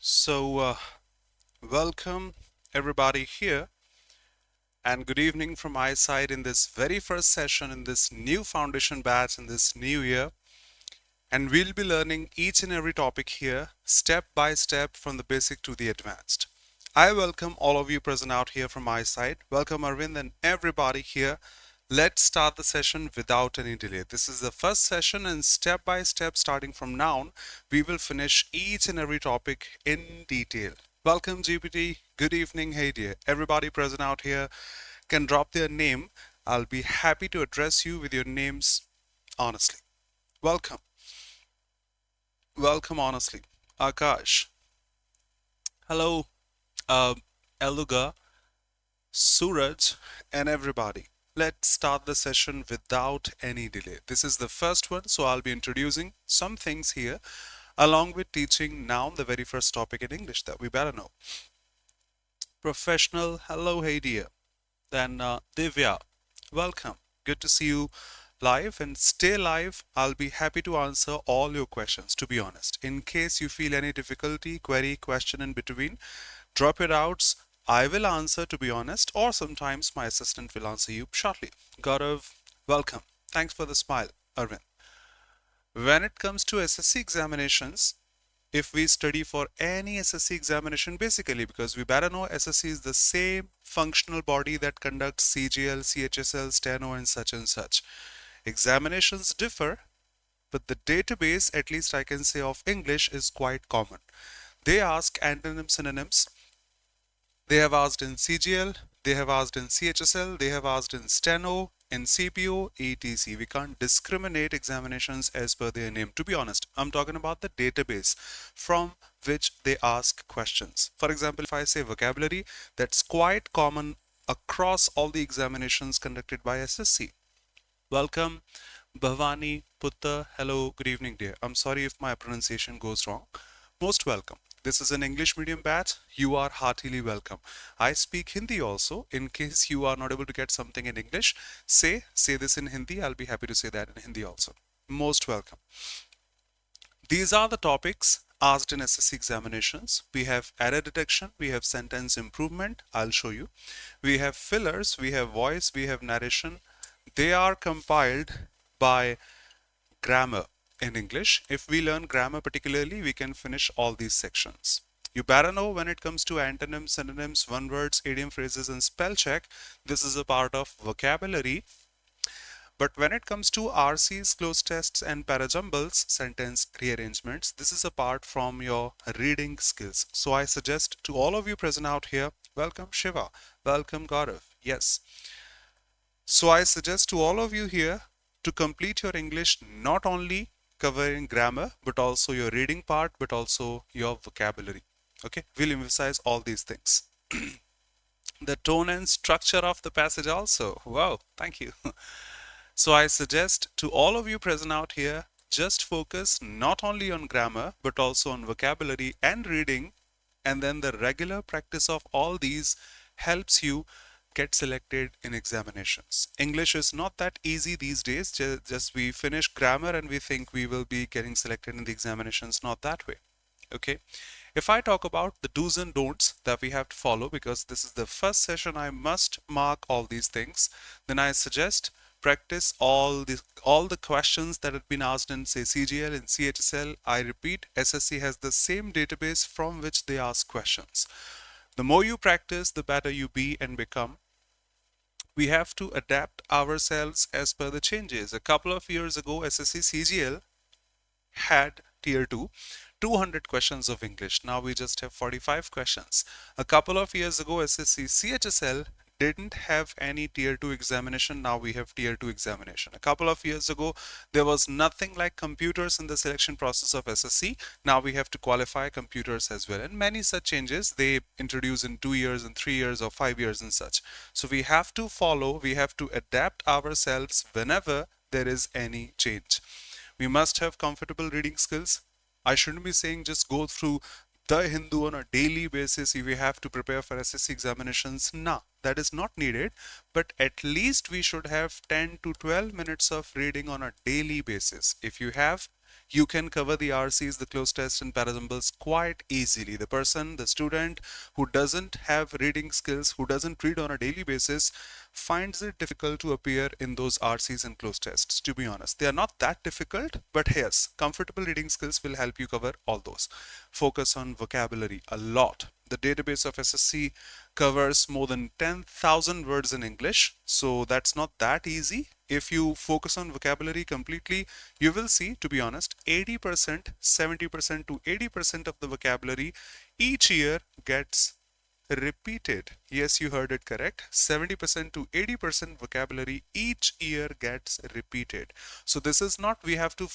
So, welcome everybody here, and good evening from my side in this very first session in this new foundation batch in this new year. And we'll be learning each and every topic here, step by step from the basic to the advanced. I welcome all of you present out here from my side. Welcome Arvind and everybody here. Let's start the session without any delay. This is the first session, and step by step, starting from now, we will finish each and every topic in detail. Welcome GPT. Good evening. Hey dear. Everybody present out here can drop their name. I'll be happy to address you with your names honestly. Welcome. Welcome honestly. Akash. Hello. Uh, Eluga, Suraj, and everybody. Let's start the session without any delay. This is the first one, so I'll be introducing some things here along with teaching now the very first topic in English that we better know. Professional, hello, hey dear. Then Divya, welcome. Good to see you live, and stay live. I'll be happy to answer all your questions, to be honest. In case you feel any difficulty, query, question in between, drop your doubts. I will answer, to be honest, or sometimes my assistant will answer you shortly. Gaurav, welcome. Thanks for the smile, Arvind. When it comes to SSC examinations, if we study for any SSC examination, basically because we better know SSC is the same functional body that conducts CGL, CHSL, Steno, and such. Examinations differ, but the database, at least I can say, of English is quite common. They ask antonyms, synonyms. They have asked in CGL, they have asked in CHSL, they have asked in Steno, in CPO, etc. We can't discriminate examinations as per their name. To be honest, I'm talking about the database from which they ask questions. For example, if I say vocabulary, that's quite common across all the examinations conducted by SSC. Welcome, Bhavani, Putta. Hello, good evening, dear. I'm sorry if my pronunciation goes wrong. Most welcome. This is an English medium batch. You are heartily welcome. I speak Hindi also. In case you are not able to get something in English, say this in Hindi. I'll be happy to say that in Hindi also. Most welcome. These are the topics asked in SSC examinations. We have error detection, we have sentence improvement. I'll show you. We have fillers, we have voice, we have narration. They are compiled by grammar in English. If we learn grammar particularly, we can finish all these sections. You better know when it comes to antonyms, synonyms, one words, idiom phrases, and spell check. This is a part of vocabulary. But when it comes to RCs, close tests, and parajumbles, sentence rearrangements, this is a part from your reading skills. So I suggest to all of you present out here, welcome Shiva, welcome Gaurav. Yes. So I suggest to all of you here to complete your English, not only covering grammar, but also your reading part, but also your vocabulary. Okay, we'll emphasize all these things. The tone and structure of the passage also. Wow, thank you. So I suggest to all of you present out here, just focus not only on grammar, but also on vocabulary and reading. And then the regular practice of all these helps you get selected in examinations. English is not that easy these days. Just we finish grammar and we think we will be getting selected in the examinations. Not that way. Okay. If I talk about the do's and don'ts that we have to follow, because this is the first session, I must mark all these things. Then I suggest practice all the questions that have been asked in, say, CGL and CHSL. I repeat, SSC has the same database from which they ask questions. The more you practice, the better you be and become. We have to adapt ourselves as per the changes. A couple of years ago, SSC CGL had tier 2, 200 questions of English. Now we just have 45 questions. A couple of years ago, SSC CHSL didn't have any tier 2 examination. Now we have tier 2 examination. A couple of years ago, there was nothing like computers in the selection process of SSC. Now we have to qualify computers as well, and many such changes they introduce in 2 years and 3 years or 5 years and such. So we have to follow, we have to adapt ourselves whenever there is any change. We must have comfortable reading skills. I shouldn't be saying just go through the Hindu on a daily basis if we have to prepare for SSC examinations. Nah, that is not needed, but at least we should have 10 to 12 minutes of reading on a daily basis. If you have you can cover the RCs, the closed tests and parasamples quite easily. The person, the student who doesn't have reading skills, who doesn't read on a daily basis, finds it difficult to appear in those RCs and closed tests. To be honest, they are not that difficult, but yes, comfortable reading skills will help you cover all those. Focus on vocabulary a lot. The database of SSC covers more than 10,000 words in English, so that's not that easy. If you focus on vocabulary completely, you will see, to be honest, 80%, 70% to 80% of the vocabulary each year gets repeated. Yes, you heard it correct. 70% to 80% vocabulary each year gets repeated. So this is not we have to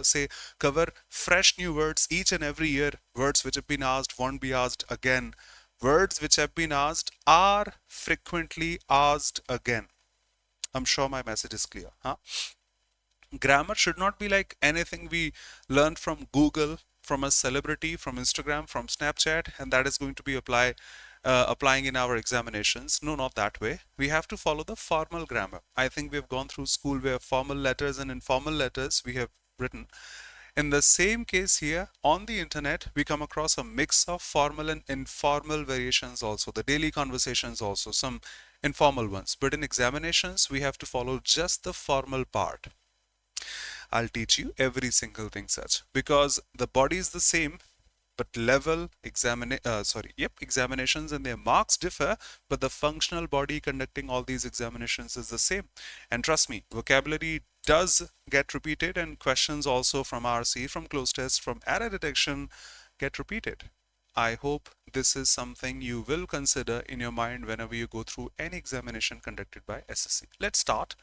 say cover fresh new words each and every year. Words which have been asked won't be asked again. Words which have been asked are frequently asked again. I'm sure my message is clear. Huh? Grammar should not be like anything we learned from Google, from a celebrity, from Instagram, from Snapchat, and that is going to be applying in our examinations. No, not that way. We have to follow the formal grammar. I think we've gone through school where formal letters and informal letters we have written. In the same case here, on the internet, we come across a mix of formal and informal variations also, the daily conversations also, some informal ones. But in examinations, we have to follow just the formal part. I'll teach you every single thing such, because the body is the same, but level examinations and their marks differ, but the functional body conducting all these examinations is the same. And trust me, vocabulary does get repeated, and questions also from RC, from closed tests, from error detection get repeated. I hope this is something you will consider in your mind whenever you go through any examination conducted by SSC. Let's start.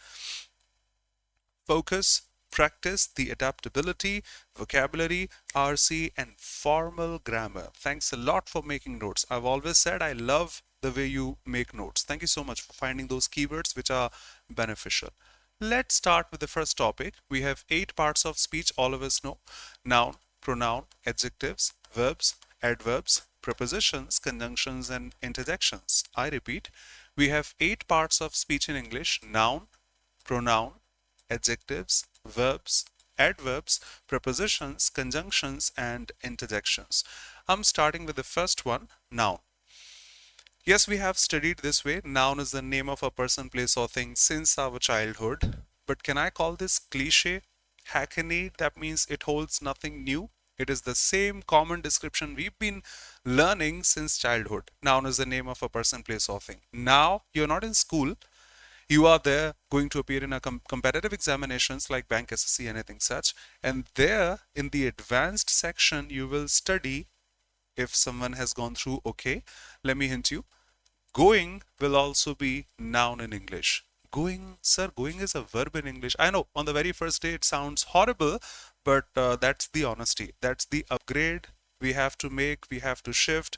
Focus. Practice the adaptability, vocabulary, RC, and formal grammar. Thanks a lot for making notes. I've always said I love the way you make notes. Thank you so much for finding those keywords which are beneficial. Let's start with the first topic. We have 8 parts of speech, all of us know. Noun, pronoun, adjectives, verbs, adverbs, prepositions, conjunctions, and interjections. I repeat, we have 8 parts of speech in English: noun, pronoun, adjectives, verbs, adverbs, prepositions, conjunctions, and interjections. I'm starting with the first one, noun. Yes, we have studied this way. Noun is the name of a person, place, or thing since our childhood. But can I call this cliche, hackneyed? That means it holds nothing new. It is the same common description we've been learning since childhood. Noun is the name of a person, place, or thing. Now, you're not in school. You are there going to appear in a competitive examinations like bank, SSC, anything such. And there in the advanced section, you will study, if someone has gone through, okay, let me hint you, going will also be noun in English. Going, sir, going is a verb in English. I know on the very first day it sounds horrible, but that's the honesty. That's the upgrade we have to make, we have to shift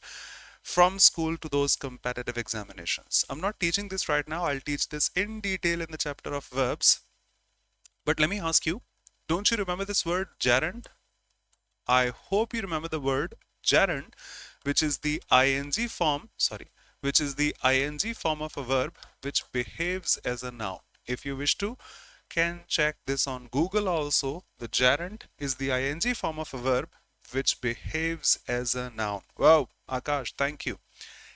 from school to those competitive examinations. I'm not teaching this right now. I'll teach this in detail in the chapter of verbs. But let me ask you, don't you remember this word gerund? I hope you remember the word gerund, which is the ing form, which is the ing form of a verb which behaves as a noun. If you wish to, can check this on Google also. The gerund is the ing form of a verb which behaves as a noun. Wow, Akash, thank you.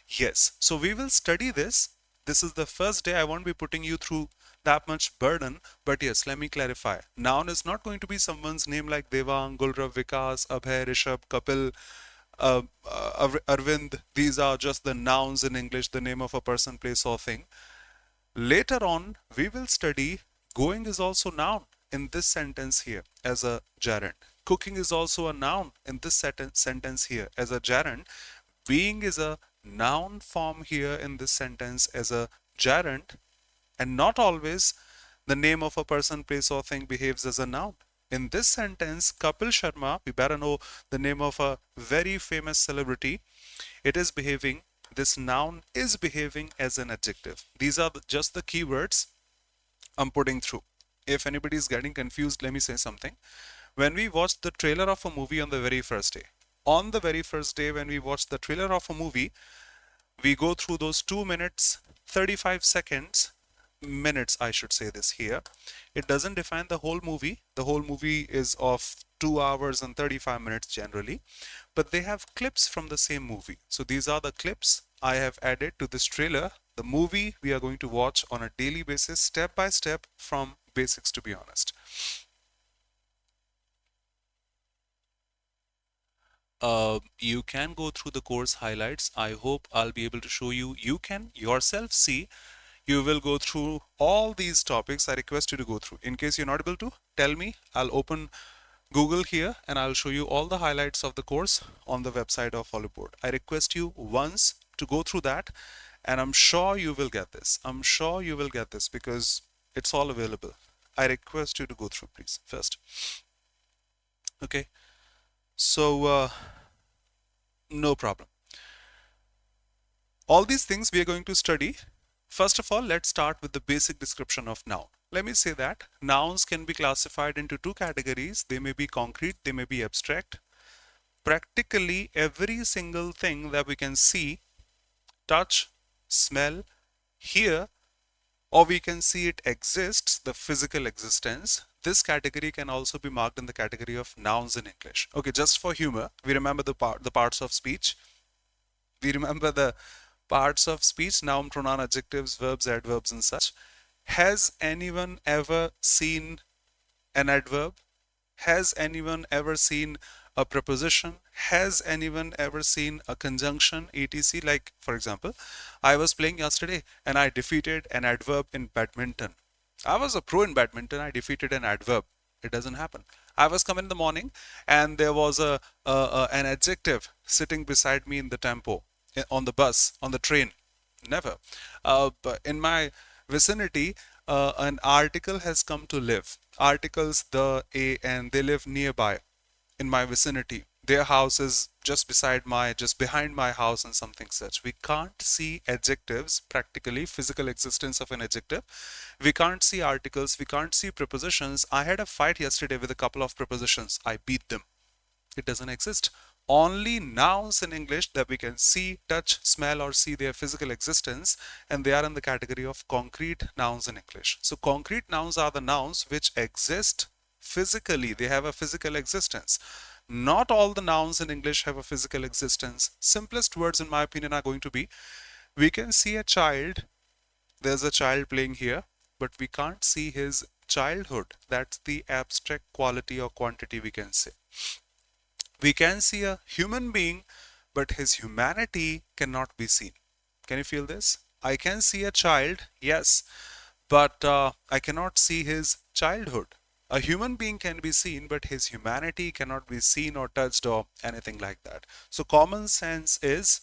Yes, so we will study this. This is the first day. I won't be putting you through that much burden, but yes, let me clarify. Noun is not going to be someone's name like Devang, Gulrav, Vikas, Abhay, Rishabh, Kapil, Arvind. These are just the nouns in English, the name of a person, place, or thing. Later on, we will study going is also noun in this sentence here as a gerund. Cooking is also a noun in this sentence here as a gerund. Being is a noun form here in this sentence as a gerund. And not always the name of a person, place, or thing behaves as a noun. In this sentence, Kapil Sharma, we better know the name of a very famous celebrity. It is behaving, this noun is behaving as an adjective. These are just the keywords I'm putting through. If anybody is getting confused, let me say something. When we watched the trailer of a movie on the very first day, when we watch the trailer of a movie, we go through those 2 minutes, 35 seconds minutes, I should say this here. It doesn't define the whole movie. The whole movie is of 2 hours and 35 minutes generally, but they have clips from the same movie. So these are the clips I have added to this trailer, the movie we are going to watch on a daily basis, step by step from basics, to be honest. You can go through the course highlights. I hope I'll be able to show you. You can yourself see. You will go through all these topics. I request you to go through. In case you're not able to, tell me. I'll open Google here and I'll show you all the highlights of the course on the website of oliveboard. I request you once to go through that, and I'm sure you will get this. I'm sure you will get this because it's all available. I request you to go through, please, first. Okay, so no problem. All these things we are going to study. First of all, let's start with the basic description of noun. Let me say that nouns can be classified into two categories. They may be concrete, they may be abstract. Practically every single thing that we can see, touch, smell, hear, or we can see it exists, the physical existence, this category can also be marked in the category of nouns in English. Okay, just for humor, we remember the parts of speech. We remember the parts of speech: noun, pronoun, adjectives, verbs, adverbs, and such. Has anyone ever seen an adverb? Has anyone ever seen a preposition? Has anyone ever seen a conjunction, etc? Like, for example, I was playing yesterday and I defeated an adverb in badminton. I was a pro in badminton. I defeated an adverb. It doesn't happen. I was coming in the morning and there was an adjective sitting beside me in the tempo, on the bus, on the train. Never. But in my vicinity, an article has come to live. Articles, the, a, and they live nearby in my vicinity. Their house is just behind my house and something such. We can't see adjectives, practically physical existence of an adjective. We can't see articles, we can't see prepositions. I had a fight yesterday with a couple of prepositions. I beat them. It doesn't exist. Only nouns in English that we can see, touch, smell, or see their physical existence, and they are in the category of concrete nouns in English. So concrete nouns are the nouns which exist physically. They have a physical existence. Not all the nouns in English have a physical existence. Simplest words, in my opinion, are going to be: we can see a child. There's a child playing here, but we can't see his childhood. That's the abstract quality or quantity we can say. We can see a human being, but his humanity cannot be seen. Can you feel this? I can see a child, yes, but I cannot see his childhood. A human being can be seen, but his humanity cannot be seen or touched or anything like that. So common sense is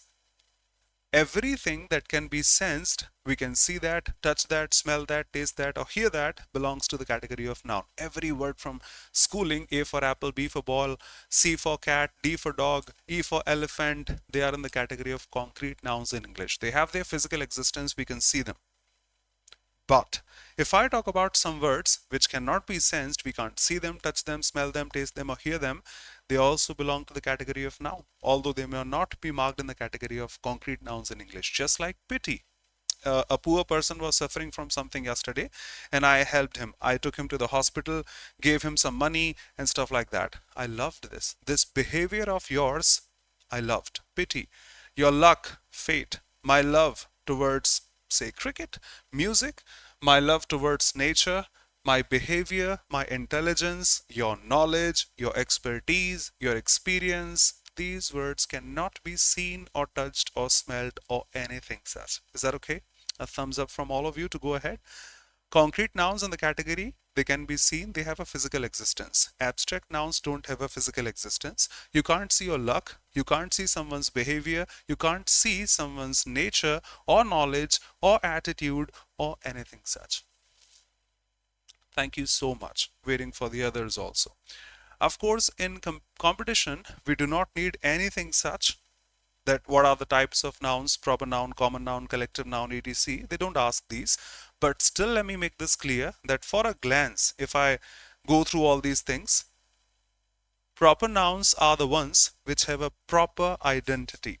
everything that can be sensed, we can see that, touch that, smell that, taste that, or hear that, belongs to the category of noun. Every word from schooling: A for apple, B for ball, C for cat, D for dog, E for elephant, they are in the category of concrete nouns in English. They have their physical existence, we can see them. But if I talk about some words which cannot be sensed, we can't see them, touch them, smell them, taste them, or hear them, they also belong to the category of noun, although they may not be marked in the category of concrete nouns in English. Just like pity. A poor person was suffering from something yesterday and I helped him. I took him to the hospital, gave him some money and stuff like that. I loved this. This behavior of yours, I loved. Pity. Your luck, fate. My love towards, say, cricket, music. My love towards nature. My behavior, my intelligence, your knowledge, your expertise, your experience. These words cannot be seen or touched or smelled or anything such. Is that okay? A thumbs up from all of you to go ahead. Concrete nouns in the category, they can be seen, they have a physical existence. Abstract nouns don't have a physical existence. You can't see your luck, you can't see someone's behavior, you can't see someone's nature or knowledge or attitude or anything such. Thank you so much. Waiting for the others also. Of course, in competition, we do not need anything such that what are the types of nouns, proper noun, common noun, collective noun, etc. They don't ask these. But still, let me make this clear that for a glance, if I go through all these things, proper nouns are the ones which have a proper identity.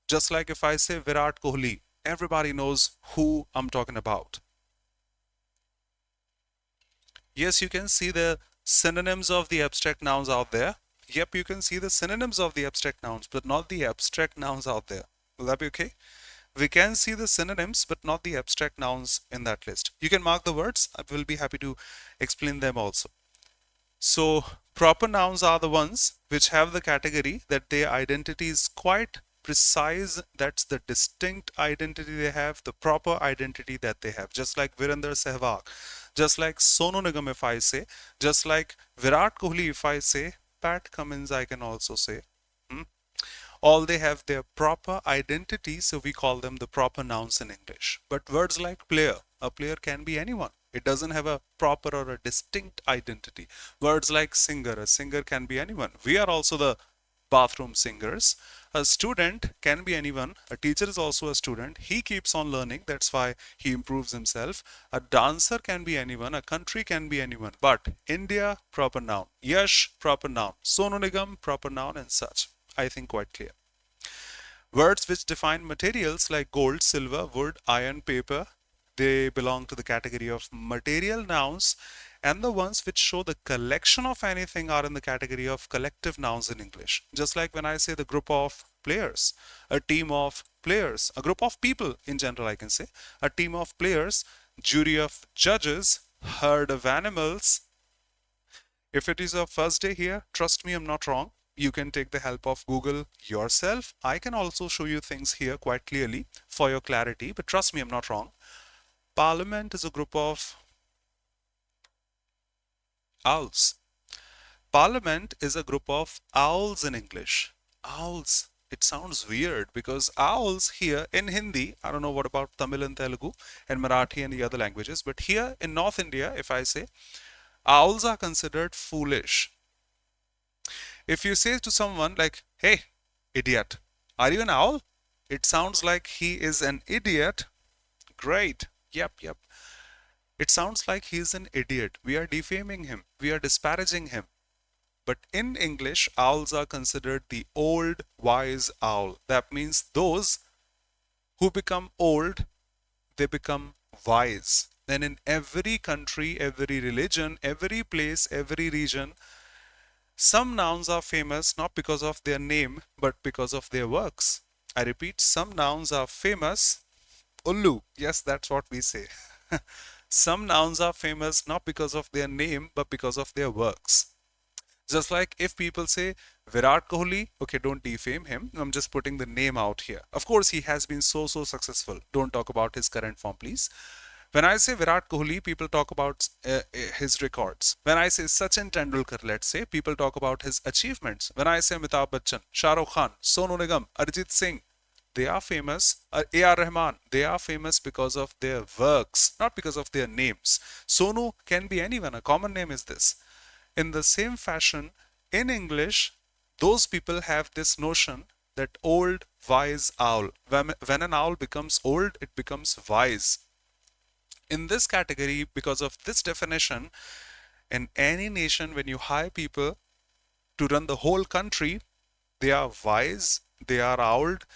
Just like if I say Virat Kohli, everybody knows who I'm talking about. Yes, you can see the synonyms of the abstract nouns out there. Yep, you can see the synonyms of the abstract nouns, but not the abstract nouns out there. Will that be okay? We can see the synonyms, but not the abstract nouns in that list. You can mark the words. I will be happy to explain them also. So proper nouns are the ones which have the category that their identity is quite precise. That's the distinct identity they have, the proper identity that they have. Just like Virender Sehwag, just like Sonu Nigam if I say, just like Virat Kohli if I say, Pat Cummins I can also say. All they have their proper identity, so we call them the proper nouns in English. But words like player, a player can be anyone. It doesn't have a proper or a distinct identity. Words like singer, a singer can be anyone. We are also the bathroom singers. A student can be anyone. A teacher is also a student. He keeps on learning. That's why he improves himself. A dancer can be anyone. A country can be anyone. But India, proper noun. Yash, proper noun. Sonu Nigam, proper noun, and such. I think quite clear. Words which define materials like gold, silver, wood, iron, paper, they belong to the category of material nouns, and the ones which show the collection of anything are in the category of collective nouns in English. Just like when I say the group of players, a team of players, a group of people in general, I can say, a team of players, jury of judges, herd of animals. If it is your first day here, trust me, I'm not wrong. You can take the help of Google yourself. I can also show you things here quite clearly for your clarity, but trust me, I'm not wrong. Parliament is a group of owls. Parliament is a group of owls in English. Owls. It sounds weird because owls here in Hindi, I don't know what about Tamil and Telugu and Marathi and the other languages, but here in North India, if I say, owls are considered foolish. If you say to someone like, hey, idiot, are you an owl? It sounds like he is an idiot. Great. Yep. It sounds like he is an idiot. We are defaming him. We are disparaging him. But in English, owls are considered the old wise owl. That means those who become old, they become wise. And in every country, every religion, every place, every region, some nouns are famous not because of their name, but because of their works. I repeat, some nouns are famous. Ullu, yes, that's what we say. Some nouns are famous not because of their name, but because of their works. Just like if people say Virat Kohli, okay, don't defame him. I'm just putting the name out here. Of course, he has been so successful. Don't talk about his current form, please. When I say Virat Kohli, people talk about his records. When I say Sachin Tendulkar, let's say, people talk about his achievements. When I say Amitabh Bachchan, Shah Rukh Khan, Sonu Nigam, Arijit Singh, they are famous. A.R. Rahman, they are famous because of their works, not because of their names. Sonu can be anyone. A common name is this. In the same fashion, in English, those people have this notion that old, wise owl. When an owl becomes old, it becomes wise. In this category, because of this definition, in any nation, when you hire people to run the whole country, they are wise, they are old,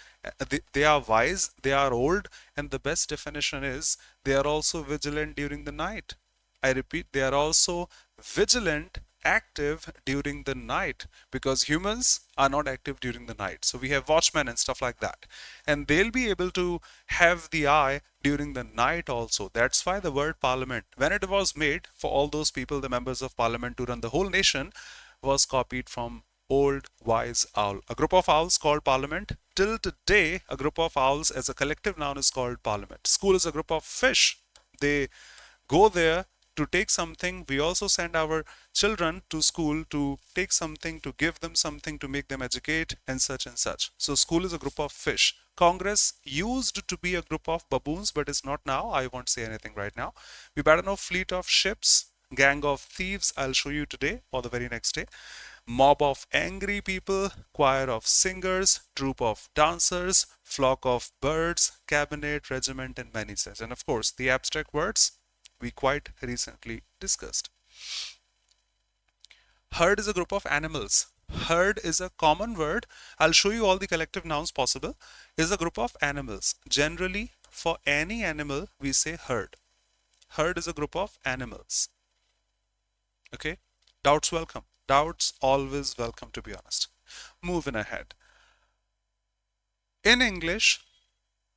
they are wise, they are old, and the best definition is they are also vigilant during the night. I repeat, they are also vigilant, active during the night, because humans are not active during the night. So we have watchmen and stuff like that, and they'll be able to have the eye during the night also. That's why the word parliament, when it was made for all those people, the members of parliament to run the whole nation, was copied from old wise owl. A group of owls called parliament. Till today, a group of owls as a collective noun is called parliament. School is a group of fish. They go there to take something. We also send our children to school to take something, to give them something, to make them educate, and such and such. So school is a group of fish. Congress used to be a group of baboons, but it's not now. I won't say anything right now. We better know fleet of ships, gang of thieves. I'll show you today or the very next day. Mob of angry people, choir of singers, troop of dancers, flock of birds, cabinet, regiment, and many such. And of course, the abstract words we quite recently discussed. Herd is a group of animals. Herd is a common word. I'll show you all the collective nouns possible. Is a group of animals. Generally, for any animal, we say herd. Herd is a group of animals. Okay? Doubts welcome. Doubts always welcome, to be honest. Moving ahead. In English,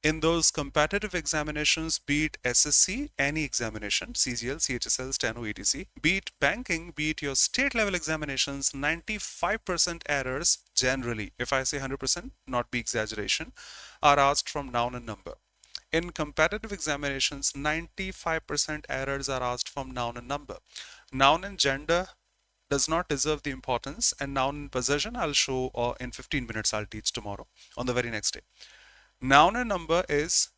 in those competitive examinations, be it SSC, any examination, CGL, CHSL, Steno, etc., be it banking, be it your state level examinations, 95% errors generally, if I say 100%, not be exaggeration, are asked from noun and number. In competitive examinations, 95% errors are asked from noun and number. Noun and gender does not deserve the importance, and noun and possession I'll show in 15 minutes. I'll teach tomorrow on the very next day. Noun and number is,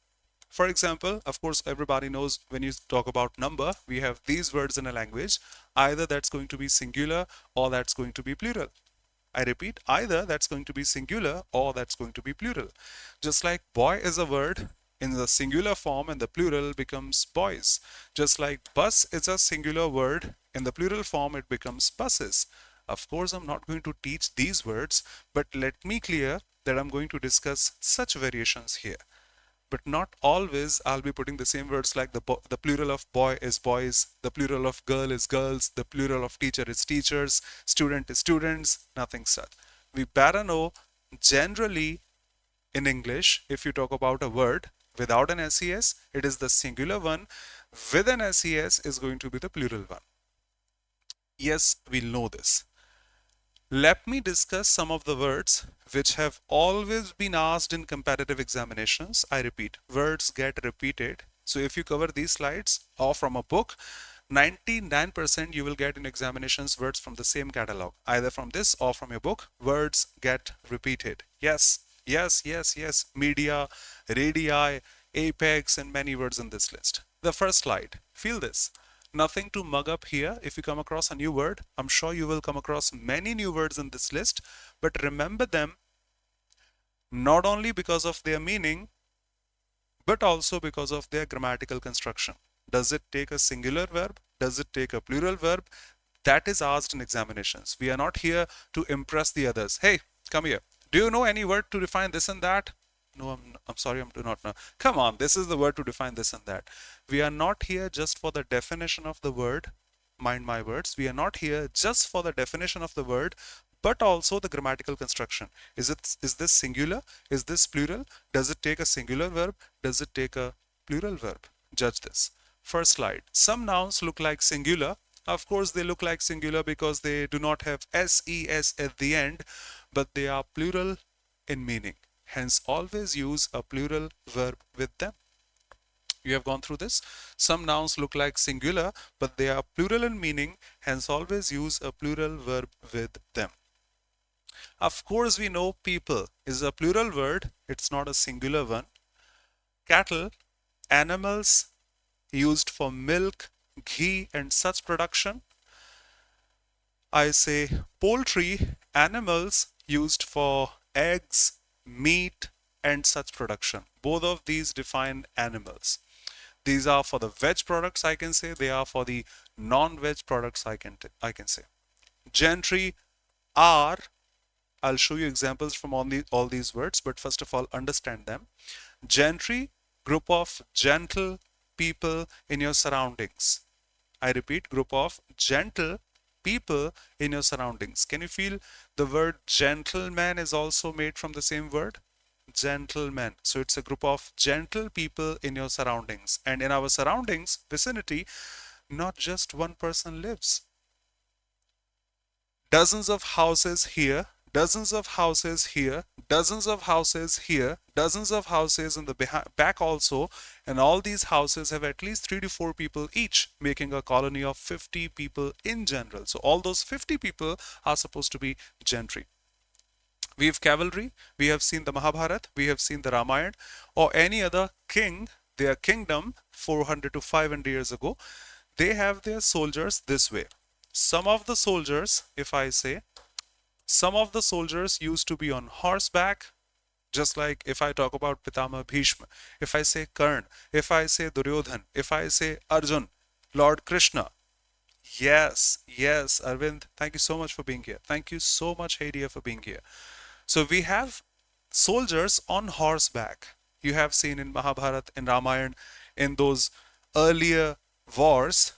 for example, of course, everybody knows when you talk about number, we have these words in a language. Either that's going to be singular or that's going to be plural. I repeat, either that's going to be singular or that's going to be plural. Just like boy is a word in the singular form and the plural becomes boys. Just like bus is a singular word in the plural form, it becomes buses. Of course, I'm not going to teach these words, but let me clear that I'm going to discuss such variations here. But not always I'll be putting the same words like the plural of boy is boys, the plural of girl is girls, the plural of teacher is teachers, student is students, nothing such. We better know generally in English, if you talk about a word without an SES, it is the singular one. With an SES is going to be the plural one. Yes, we'll know this. Let me discuss some of the words which have always been asked in competitive examinations. I repeat, words get repeated. So if you cover these slides or from a book, 99% you will get in examinations words from the same catalog, either from this or from your book. Words get repeated. Yes, yes, yes, yes. Media, radii, apex, and many words in this list. The first slide, feel this. Nothing to mug up here. If you come across a new word, I'm sure you will come across many new words in this list, but remember them not only because of their meaning, but also because of their grammatical construction. Does it take a singular verb? Does it take a plural verb? That is asked in examinations. We are not here to impress the others. Hey, come here. Do you know any word to define this and that? No, I'm sorry, I do not know. Come on, this is the word to define this and that. We are not here just for the definition of the word. Mind my words. We are not here just for the definition of the word, but also the grammatical construction. Is this singular? Is this plural? Does it take a singular verb? Does it take a plural verb? Judge this. First slide. Some nouns look like singular. Of course, they look like singular because they do not have SES at the end, but they are plural in meaning. Hence, always use a plural verb with them. You have gone through this. Some nouns look like singular, but they are plural in meaning. Hence, always use a plural verb with them. Of course, we know people is a plural word. It's not a singular one. Cattle, animals used for milk, ghee, and such production. I say poultry, animals used for eggs, meat, and such production. Both of these define animals. These are for the veg products, I can say. They are for the non-veg products, I can say. Gentry are, I'll show you examples from all these words, but first of all, understand them. Gentry, group of gentle people in your surroundings. I repeat, group of gentle people in your surroundings. Can you feel the word gentleman is also made from the same word? Gentlemen. So it's a group of gentle people in your surroundings. And in our surroundings, vicinity, not just one person lives. Dozens of houses here, dozens of houses here, dozens of houses here, dozens of houses in the back also, and all these houses have at least 3 to 4 people each, making a colony of 50 people in general. So all those 50 people are supposed to be gentry. We have cavalry, we have seen the Mahabharata, we have seen the Ramayana, or any other king, their kingdom 400 to 500 years ago, they have their soldiers this way. Some of the soldiers, if I say, some of the soldiers used to be on horseback, just like if I talk about Pitama Bhishma, if I say Karn, if I say Duryodhan, if I say Arjun, Lord Krishna. Yes, yes, Arvind, thank you so much for being here. Thank you so much, Haidia, for being here. So we have soldiers on horseback. You have seen in Mahabharata, in Ramayana, in those earlier wars,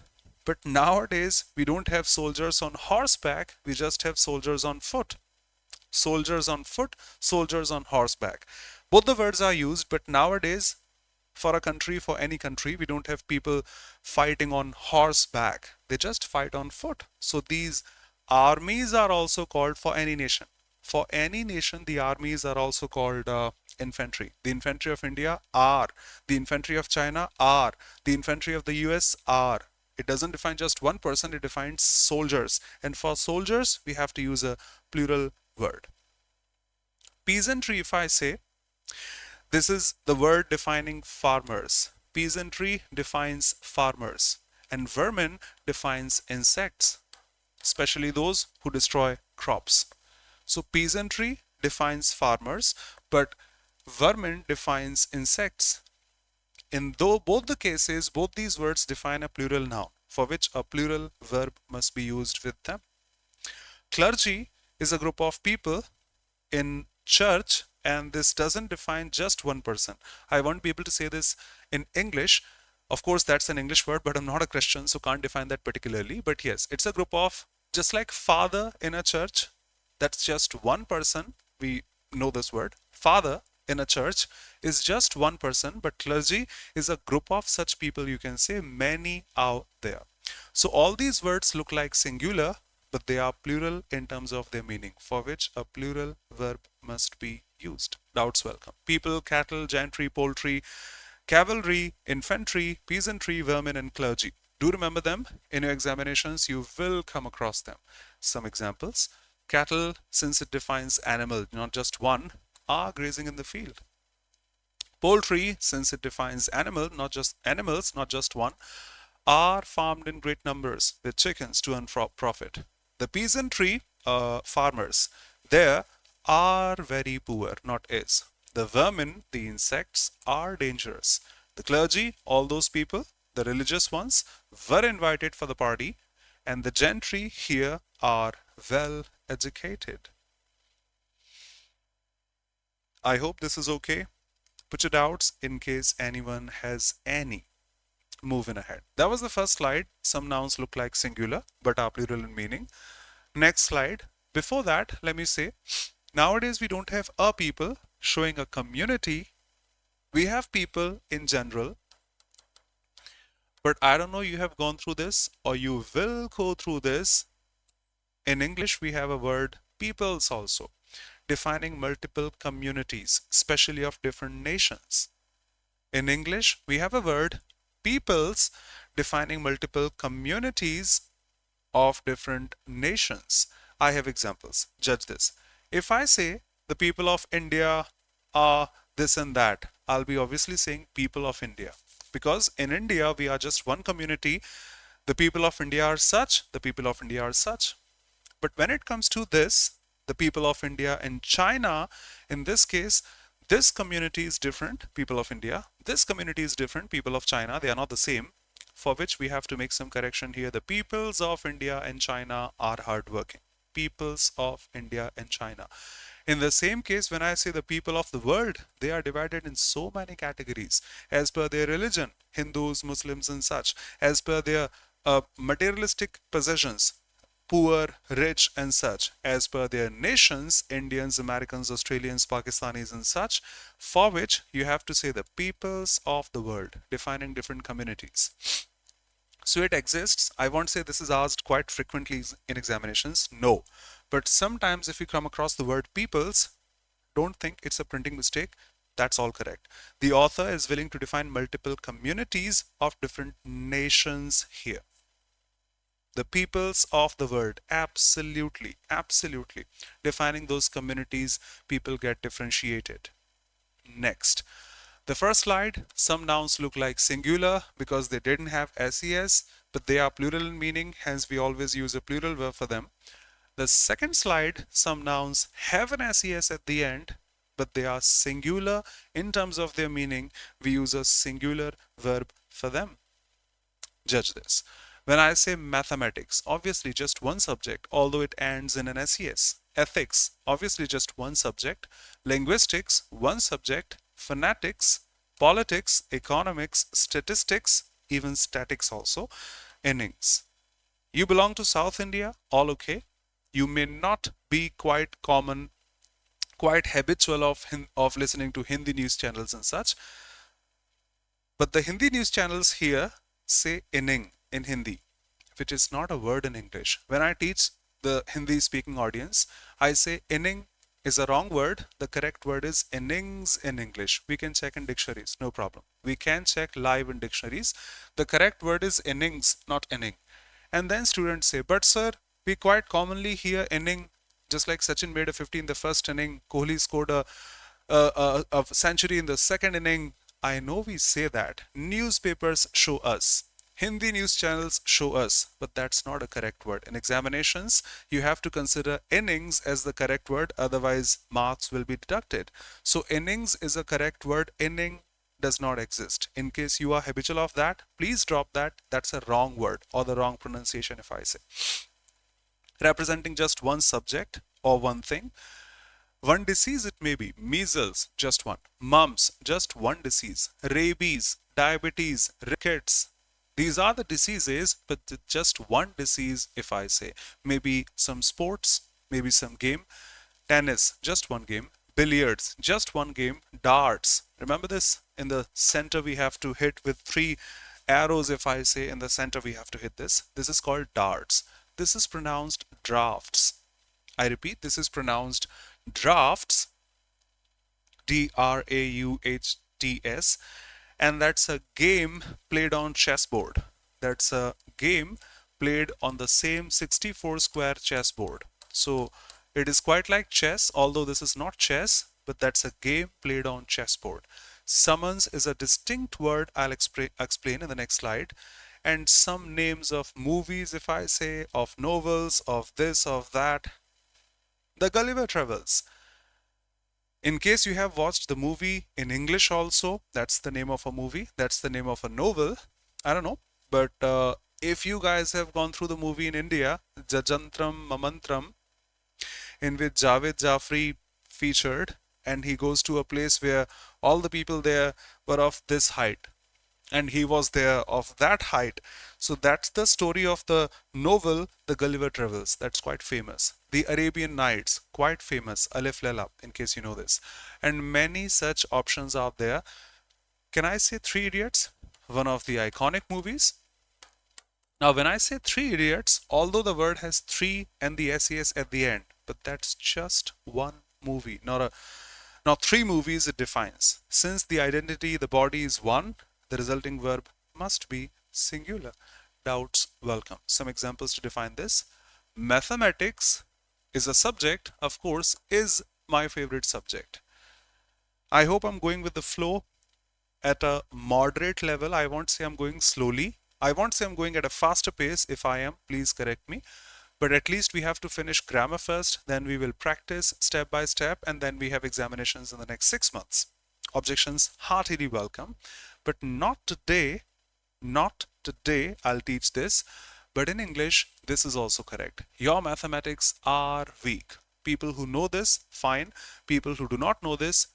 But nowadays, we don't have soldiers on horseback, we just have soldiers on foot. Soldiers on foot, soldiers on horseback. Both the words are used, but nowadays, for a country, for any country, we don't have people fighting on horseback. They just fight on foot. So these armies are also called for any nation. For any nation, the armies are also called infantry. The infantry of India are. The infantry of China are. The infantry of the US are. It doesn't define just one person, it defines soldiers. And for soldiers, we have to use a plural word. Peasantry, if I say, this is the word defining farmers. Peasantry defines farmers. And vermin defines insects, especially those who destroy crops. So peasantry defines farmers, but vermin defines insects. In both the cases, both these words define a plural noun, for which a plural verb must be used with them. Clergy is a group of people in church, and this doesn't define just one person. I won't be able to say this in English. Of course, that's an English word, but I'm not a Christian, so can't define that particularly. But yes, it's a group of, just like father in a church, that's just one person. We know this word. Father in a church is just one person, but clergy is a group of such people, you can say many out there. So all these words look like singular, but they are plural in terms of their meaning, for which a plural verb must be used. Doubts welcome. People, cattle, gentry, poultry, cavalry, infantry, peasantry, vermin, and clergy. Do remember them. In your examinations, you will come across them. Some examples. Cattle, since it defines animal, not just one, are grazing in the field. Poultry, since it defines animals, not just one, are farmed in great numbers with chickens to earn profit. The peasantry, farmers, there are very poor, not is. The vermin, the insects, are dangerous. The clergy, all those people, the religious ones, were invited for the party, and the gentry here are well educated. I hope this is okay. Put your doubts in case anyone has any. Moving ahead. That was the first slide. Some nouns look like singular but are plural in meaning. Next slide. Before that, let me say, nowadays we don't have a people showing a community. We have people in general. But I don't know, you have gone through this or you will go through this. In English, we have a word peoples also, defining multiple communities, especially of different nations. In English, we have a word peoples defining multiple communities of different nations. I have examples. Judge this. If I say the people of India are this and that, I'll be obviously saying people of India. Because in India, we are just one community. The people of India are such, the people of India are such. But when it comes to this, the people of India and China, in this case, this community is different, people of India. This community is different, people of China. They are not the same, for which we have to make some correction here. The peoples of India and China are hardworking. Peoples of India and China. In the same case, when I say the people of the world, they are divided in so many categories as per their religion, Hindus, Muslims, and such, as per their materialistic possessions, poor, rich, and such, as per their nations, Indians, Americans, Australians, Pakistanis, and such, for which you have to say the peoples of the world, defining different communities. So it exists. I won't say this is asked quite frequently in examinations, no. But sometimes if you come across the word peoples, don't think it's a printing mistake. That's all correct. The author is willing to define multiple communities of different nations here. The peoples of the world, absolutely, absolutely. Defining those communities, people get differentiated. Next, the first slide, some nouns look like singular because they didn't have SES, but they are plural in meaning, hence we always use a plural verb for them. The second slide, some nouns have an SES at the end, but they are singular in terms of their meaning. We use a singular verb for them. Judge this. When I say mathematics, obviously just one subject, although it ends in an SES. Ethics, obviously just one subject. Linguistics, one subject. Phonetics, politics, economics, statistics, even statics also. innings. You belong to South India, all okay. You may not be quite habitual of listening to Hindi news channels and such, but the Hindi news channels here say inning in Hindi, which is not a word in English. When I teach the Hindi speaking audience, I say inning is a wrong word. The correct word is innings in English. We can check in dictionaries, no problem. We can check live in dictionaries. The correct word is innings, not inning. And then students say, but sir, we quite commonly hear inning, just like Sachin made a 50 in the first inning, Kohli scored a century in the second inning. I know we say that. Newspapers show us. Hindi news channels show us, but that's not a correct word. In examinations, you have to consider innings as the correct word, otherwise marks will be deducted. So innings is a correct word. Inning does not exist. In case you are habitual of that, please drop that. That's a wrong word or the wrong pronunciation if I say. Representing just one subject or one thing. One disease it may be. Measles, just one. Mumps, just one disease. Rabies, diabetes, rickets. These are the diseases, but just one disease if I say. Maybe some sports, maybe some game. Tennis, just one game. Billiards, just one game. Darts, remember this? In the center we have to hit with 3 arrows if I say. In the center we have to hit this. This is called darts. This is pronounced drafts. I repeat, this is pronounced drafts, D-R-A-U-H-T-S, and that's a game played on chessboard. That's a game played on the same 64 square chessboard. So it is quite like chess, although this is not chess, but that's a game played on chessboard. Summons is a distinct word I'll explain in the next slide. And some names of movies, if I say, of novels, of this, of that. The Gulliver Travels. In case you have watched the movie in English also, that's the name of a movie, that's the name of a novel. I don't know, but if you guys have gone through the movie in India, Jajantram Mamantram, in which Javed Jafri featured, and he goes to a place where all the people there were of this height, and he was there of that height. So that's the story of the novel The Gulliver Travels. That's quite famous. The Arabian Nights, quite famous. Alif Lela, in case you know this. And many such options are there. Can I say Three Idiots? One of the iconic movies. Now when I say Three Idiots, although the word has three and the SES at the end, but that's just one movie, not 3 movies it defines. Since the identity, the body is one, the resulting verb must be singular. Doubts welcome. Some examples to define this. Mathematics is a subject, of course, is my favorite subject. I hope I'm going with the flow at a moderate level. I won't say I'm going slowly. I won't say I'm going at a faster pace. If I am, please correct me. But at least we have to finish grammar first, then we will practice step by step, and then we have examinations in the next 6 months. Objections heartily welcome, but not today. Not today I'll teach this, but in English this is also correct. Your mathematics are weak. People who know this, fine. People who do not know this,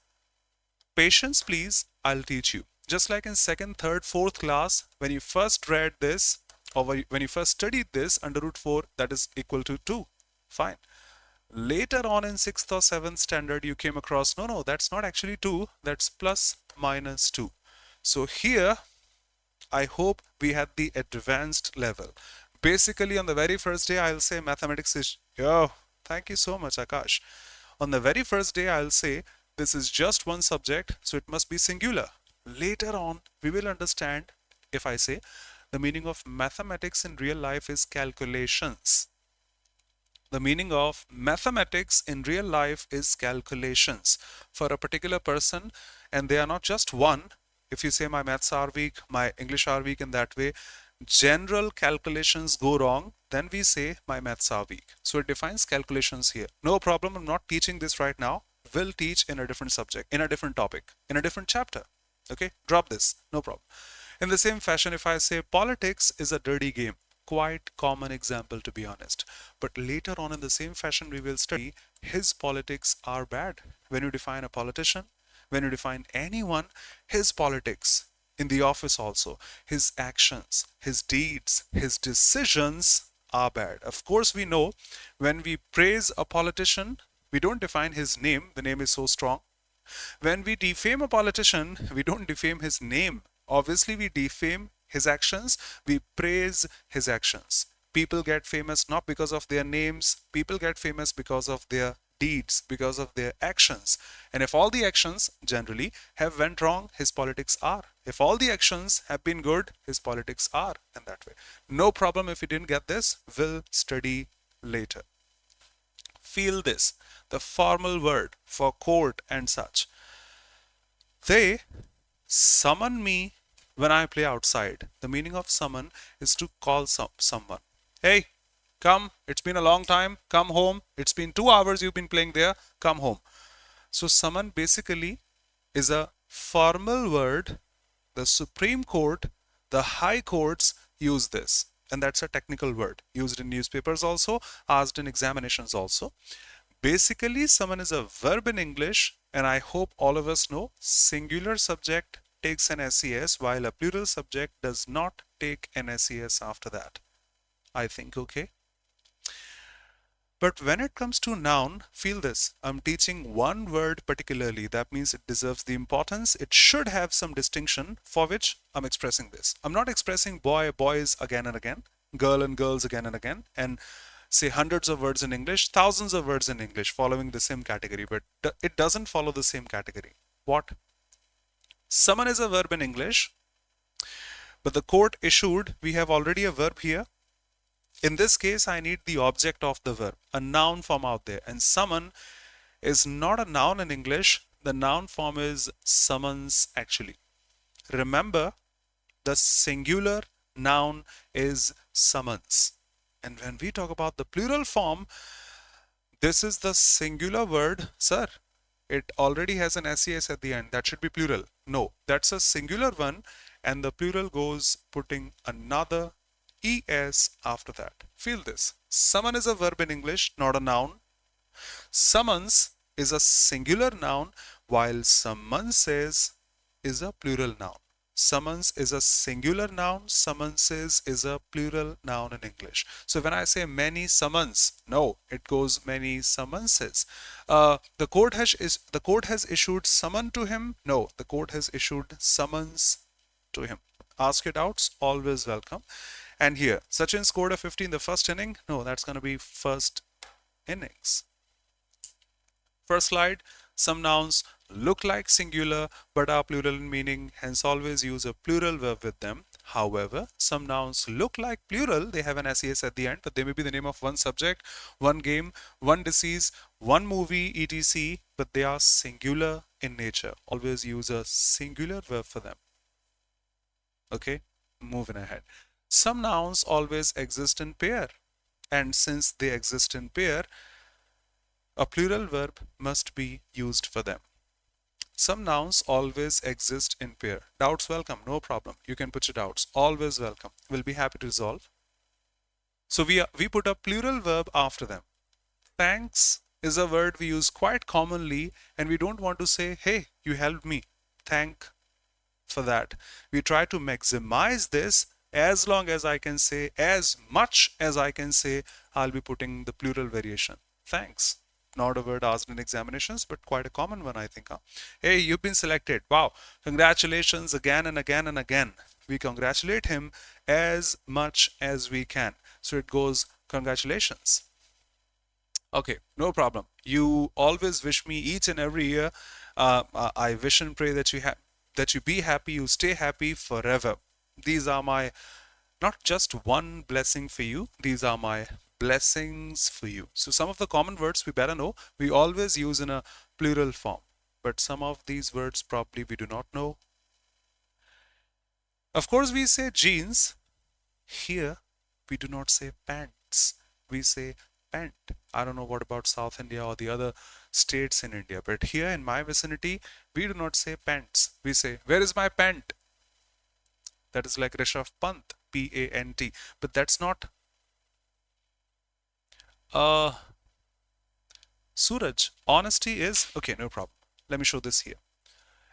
patience please, I'll teach you. Just like in 2nd, 3rd, 4th class, when you first read this, or when you first studied this, under root 4, that is equal to 2. Fine. Later on in 6th or 7th standard, you came across, no, that's not actually 2, that's plus minus 2. So here, I hope we had the advanced level. Basically, on the very first day, I'll say mathematics is, thank you so much, Akash. On the very first day, I'll say this is just one subject, so it must be singular. Later on, we will understand, if I say, the meaning of mathematics in real life is calculations. The meaning of mathematics in real life is calculations for a particular person, and they are not just one. If you say my maths are weak, my English are weak in that way, general calculations go wrong, then we say my maths are weak. So it defines calculations here. No problem, I'm not teaching this right now. We'll teach in a different subject, in a different topic, in a different chapter. Okay, drop this, no problem. In the same fashion, if I say politics is a dirty game, quite common example to be honest. But later on in the same fashion, we will study his politics are bad. When you define a politician, when you define anyone, his politics, in the office also. His actions, his deeds, his decisions are bad. Of course, we know when we praise a politician, we don't define his name. The name is so strong. When we defame a politician, we don't defame his name. Obviously, we defame his actions, we praise his actions. People get famous not because of their names, people get famous because of their deeds, because of their actions. And if all the actions generally have went wrong, his politics are. If all the actions have been good, his politics are in that way. No problem if you didn't get this, we'll study later. Feel this, the formal word for court and such. They summon me when I play outside. The meaning of summon is to call someone. Hey, come, it's been a long time, come home. It's been 2 hours you've been playing there, come home. So summon basically is a formal word. The Supreme Court, the high courts use this. And that's a technical word used in newspapers also, asked in examinations also. Basically, summon is a verb in English, and I hope all of us know singular subject takes an SES while a plural subject does not take an SES after that. I think okay. But when it comes to noun, feel this. I'm teaching one word particularly. That means it deserves the importance. It should have some distinction for which I'm expressing this. I'm not expressing boy, boys again and again, girl and girls again and again, and say hundreds of words in English, thousands of words in English following the same category, but it doesn't follow the same category. What? Summon is a verb in English, but the court issued, we have already a verb here. In this case, I need the object of the verb, a noun form out there. And summon is not a noun in English. The noun form is summons actually. Remember, the singular noun is summons. And when we talk about the plural form, this is the singular word, sir. It already has an SES at the end. That should be plural. No, that's a singular one. And the plural goes putting another ES after that. Feel this. Summon is a verb in English, not a noun. Summons is a singular noun, while summonses is a plural noun. Summons is a singular noun, summonses is a plural noun in English. So when I say many summons, no, it goes many summonses. The court has issued summon to him. No, the court has issued summons to him. Ask your doubts, always welcome. And here, Sachin scored a 50 in the first inning. No, that's going to be first innings. First slide, some nouns look like singular but are plural in meaning, hence always use a plural verb with them. However, some nouns look like plural, they have an SES at the end, but they may be the name of one subject, one game, one disease, one movie, etc. But they are singular in nature. Always use a singular verb for them. Okay, moving ahead. Some nouns always exist in pair, and since they exist in pair, a plural verb must be used for them. Some nouns always exist in pair. Doubts welcome, no problem. You can put your doubts. Always welcome. We'll be happy to resolve. So we put a plural verb after them. Thanks is a word we use quite commonly, and we don't want to say, hey, you helped me. Thank for that. We try to maximize this. As long as I can say, as much as I can say, I'll be putting the plural variation. Thanks. Not a word asked in examinations, but quite a common one, I think. Huh? Hey, you've been selected. Wow. Congratulations again and again and again. We congratulate him as much as we can. So it goes, congratulations. Okay, no problem. You always wish me each and every year. I wish and pray that you be happy, you stay happy forever. These are my, not just one blessing for you, these are my blessings for you. So some of the common words we better know, we always use in a plural form. But some of these words probably we do not know. Of course, we say jeans. Here, we do not say pants. We say pant. I don't know what about South India or the other states in India. But here in my vicinity, we do not say pants. We say, where is my pant? That is like Rishabh Pant, P-A-N-T. But that's not Suraj. Honesty is, okay, no problem. Let me show this here.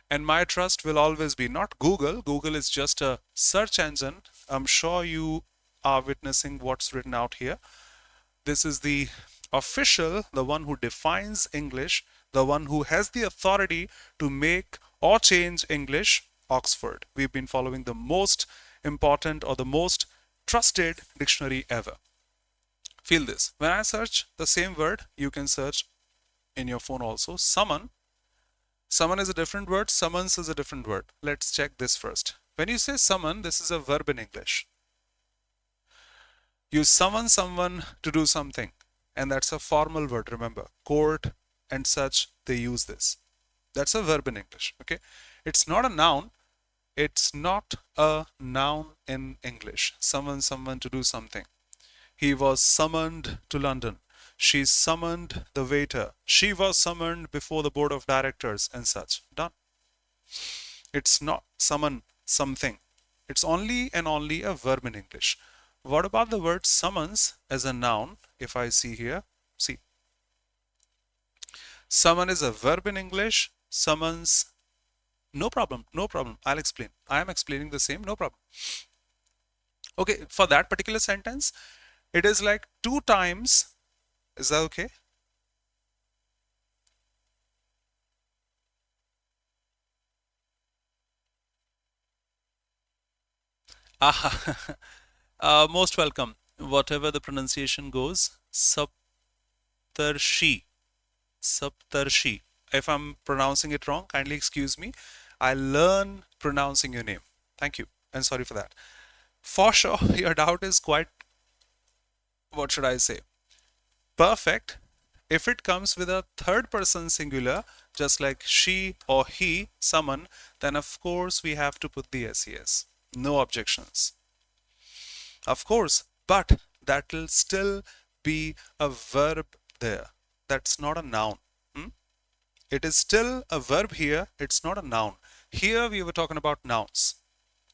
And my trust will always be not Google. Google is just a search engine. I'm sure you are witnessing what's written out here. This is the official, the one who defines English, the one who has the authority to make or change English, Oxford. We've been following the most important or the most trusted dictionary ever. Feel this. When I search the same word, you can search in your phone also. Summon. Summon is a different word. Summons is a different word. Let's check this first. When you say summon, this is a verb in English. You summon someone to do something, and that's a formal word, remember. Court and such, they use this. That's a verb in English, okay? It's not a noun. It's not a noun in English. Summon someone to do something. He was summoned to London. She summoned the waiter. She was summoned before the board of directors and such. Done. It's not summon something. It's only and only a verb in English. What about the word summons as a noun? If I see here, see. Summon is a verb in English. Summons, no problem, no problem. I'll explain. I am explaining the same, no problem. Okay, for that particular sentence, it is like 2 times. Is that okay? Ah, most welcome. Whatever the pronunciation goes, Saptarshi. Saptarshi. If I'm pronouncing it wrong, kindly excuse me. I learn pronouncing your name. Thank you. And sorry for that. For sure, your doubt is quite, what should I say? Perfect. If it comes with a third person singular, just like she or he, someone, then of course we have to put the SES. No objections. Of course, but that will still be a verb there. That's not a noun. It is still a verb here. It's not a noun. Here we were talking about nouns.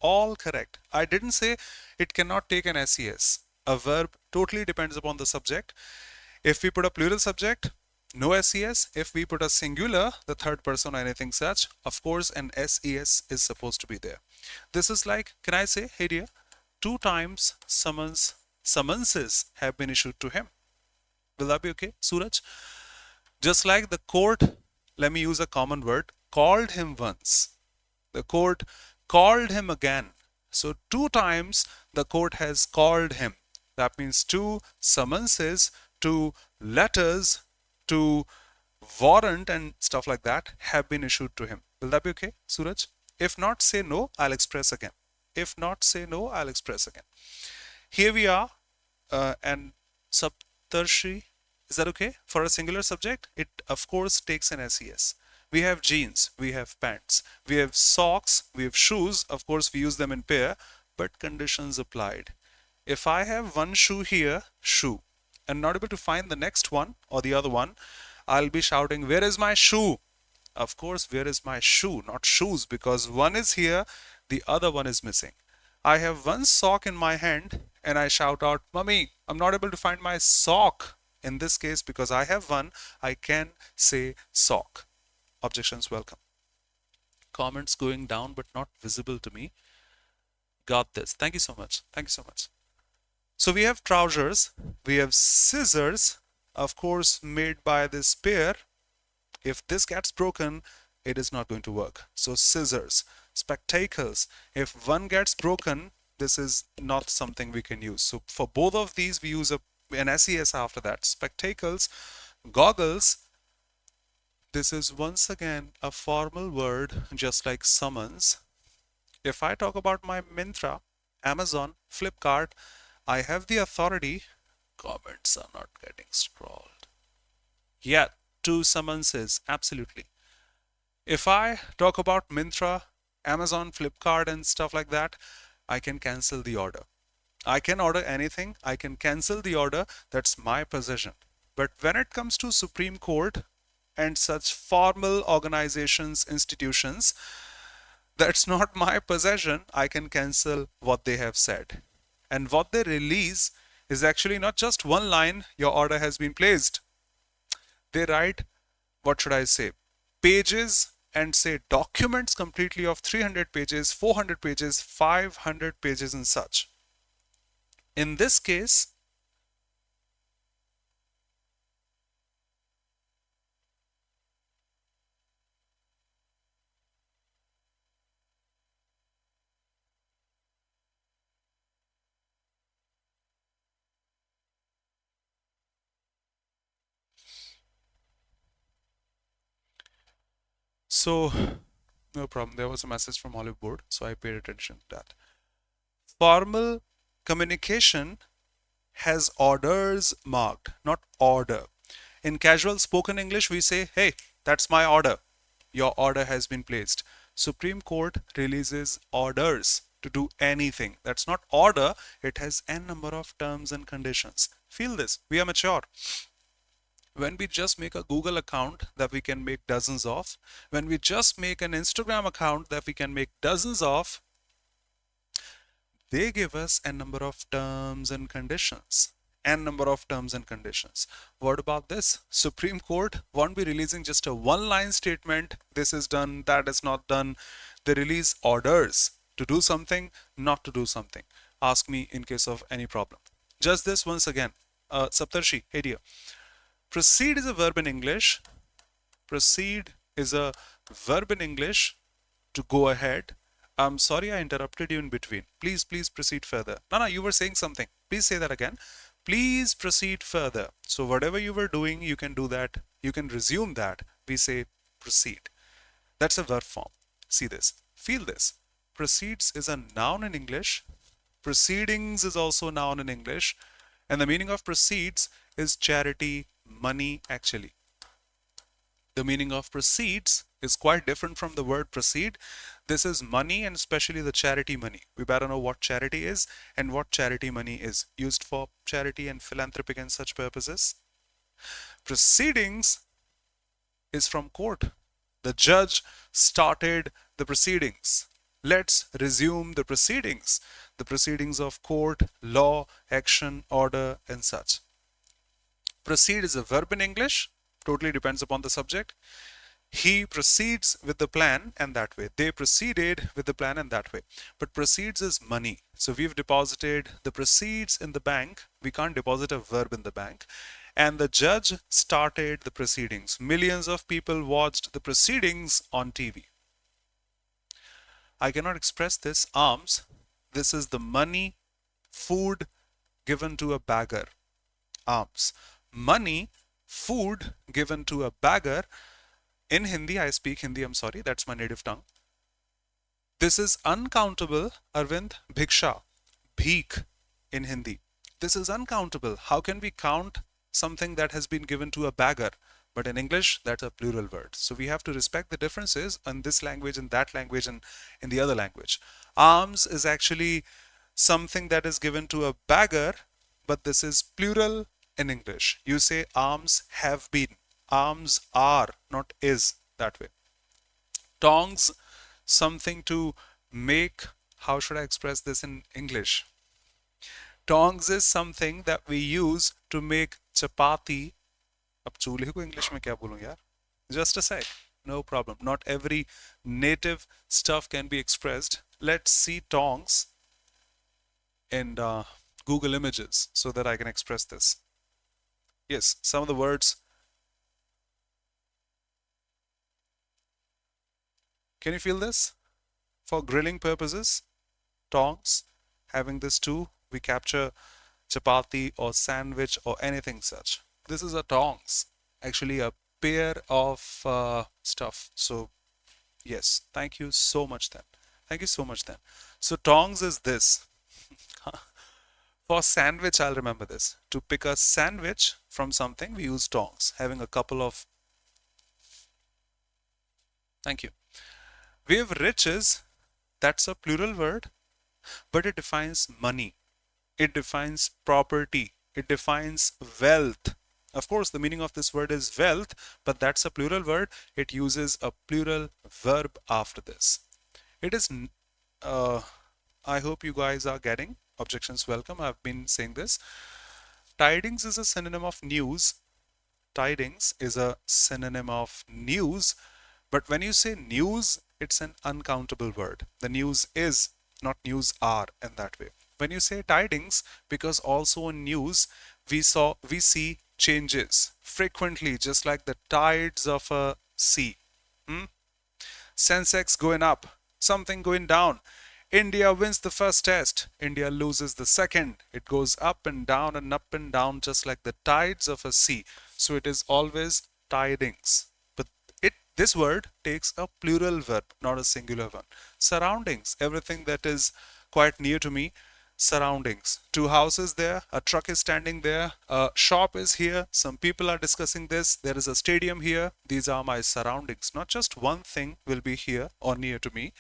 All correct. I didn't say it cannot take an SES. A verb totally depends upon the subject. If we put a plural subject, no SES. If we put a singular, the third person or anything such, of course an SES is supposed to be there. This is like, can I say, hey dear, 2 times summonses have been issued to him. Will that be okay, Suraj? Just like the court, let me use a common word, called him once. The court called him again. So 2 times the court has called him. That means 2 summonses, 2 letters, 2 warrant and stuff like that have been issued to him. Will that be okay, Suraj? If not, say no, I'll express again. If not, say no, I'll express again. Here we are, and Saptarshi, is that okay? For a singular subject, it of course takes an SES. We have jeans, we have pants, we have socks, we have shoes. Of course, we use them in pair, but conditions applied. If I have one shoe here, shoe, and not able to find the next one or the other one, I'll be shouting, where is my shoe? Of course, where is my shoe? Not shoes, because one is here, the other one is missing. I have one sock in my hand and I shout out, Mummy, I'm not able to find my sock. In this case, because I have one, I can say sock. Objections welcome. Comments going down but not visible to me. Got this. Thank you so much. Thank you so much. So we have trousers, we have scissors, of course made by this pair. If this gets broken, it is not going to work. So scissors, spectacles, if one gets broken, this is not something we can use. So for both of these, we use an SES after that. Spectacles, goggles, this is once again a formal word, just like summons. If I talk about my Myntra, Amazon, Flipkart, I have the authority. Comments are not getting scrolled. Yeah, 2 summonses, absolutely. If I talk about Myntra, Amazon, Flipkart and stuff like that, I can cancel the order. I can order anything, I can cancel the order, that's my possession. But when it comes to Supreme Court and such formal organizations, institutions, that's not my possession. I can cancel what they have said. And what they release is actually not just one line, your order has been placed. They write, what should I say, pages and say documents completely of 300 pages, 400 pages, 500 pages and such. In this case, so no problem. There was a message from oliveboard, so I paid attention to that. Formal communication has orders marked, not order. In casual spoken English, we say, hey, that's my order. Your order has been placed. Supreme Court releases orders to do anything. That's not order, it has n number of terms and conditions. Feel this. We are mature. When we just make a Google account that we can make dozens of, when we just make an Instagram account that we can make dozens of, they give us a number of terms and conditions. N number of terms and conditions. What about this? Supreme Court won't be releasing just a one-line statement. This is done, that is not done. They release orders to do something, not to do something. Ask me in case of any problem. Just this once again. Saptarshi, hey dear. Proceed is a verb in English. Proceed is a verb in English to go ahead. I'm sorry I interrupted you in between. Please proceed further. No, you were saying something. Please say that again. Please proceed further. So whatever you were doing, you can do that. You can resume that. We say proceed. That's a verb form. See this. Feel this. Proceeds is a noun in English. Proceedings is also a noun in English. And the meaning of proceeds is charity, money actually. The meaning of proceeds is quite different from the word proceed. This is money, and especially the charity money. We better know what charity is and what charity money is used for charity and philanthropic and such purposes. Proceedings is from court. The judge started the proceedings. Let's resume the proceedings. The proceedings of court, law, action, order, and such. Proceed is a verb in English. Totally depends upon the subject. He proceeds with the plan and that way. They proceeded with the plan and that way. But proceeds is money. So we've deposited the proceeds in the bank. We can't deposit a verb in the bank. And the judge started the proceedings. Millions of people watched the proceedings on TV. I cannot express this. Alms. This is the money, food given to a beggar. Alms. Money, food given to a beggar. In Hindi, I speak Hindi, I'm sorry, that's my native tongue. This is uncountable, Arvind, bhiksha, bheek in Hindi. This is uncountable. How can we count something that has been given to a beggar? But in English, that's a plural word. So we have to respect the differences in this language, in that language, and in the other language. Alms is actually something that is given to a beggar, but this is plural in English. You say alms have been. Alms are, not is, that way. Tongs, something to make. How should I express this in English? Tongs is something that we use to make chapati. अब चूल्हे को English में क्या बोलूं यार? Just a sec. No problem. Not every native stuff can be expressed. Let's see tongs in Google Images so that I can express this. Yes, some of the words. Can you feel this? For grilling purposes, tongs, having this too, we capture chapati or sandwich or anything such. This is a tongs, actually a pair of stuff. So yes, thank you so much then. Thank you so much then. So tongs is this. For sandwich, I'll remember this. To pick a sandwich from something, we use tongs, having a couple of. Thank you. We have riches, that's a plural word, but it defines money. It defines property. It defines wealth. Of course, the meaning of this word is wealth, but that's a plural word. It uses a plural verb after this. It is, I hope you guys are getting. Objections welcome. I've been saying this. Tidings is a synonym of news. Tidings is a synonym of news. But when you say news, it's an uncountable word. The news is, not news are in that way. When you say tidings, because also in news we see changes frequently, just like the tides of a sea. Hmm? Sensex going up, something going down. India wins the first test, India loses the second. It goes up and down, just like the tides of a sea. So it is always tidings. But this word takes a plural verb, not a singular one. Surroundings, everything that is quite near to me. Surroundings. Two houses there, a truck is standing there, a shop is here, some people are discussing this, there is a stadium here. These are my surroundings. Not just one thing will be here or near to me.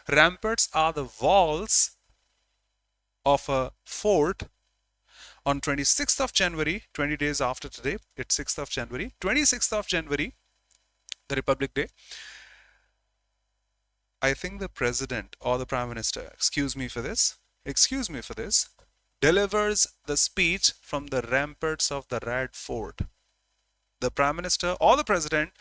Ramparts are the walls of a fort. On 26th of January, 20 days after today, it's 6th of January, 26th of January, the Republic Day, I think the president or the prime minister, excuse me for this, delivers the speech from the ramparts of the Red Fort. The prime minister or the president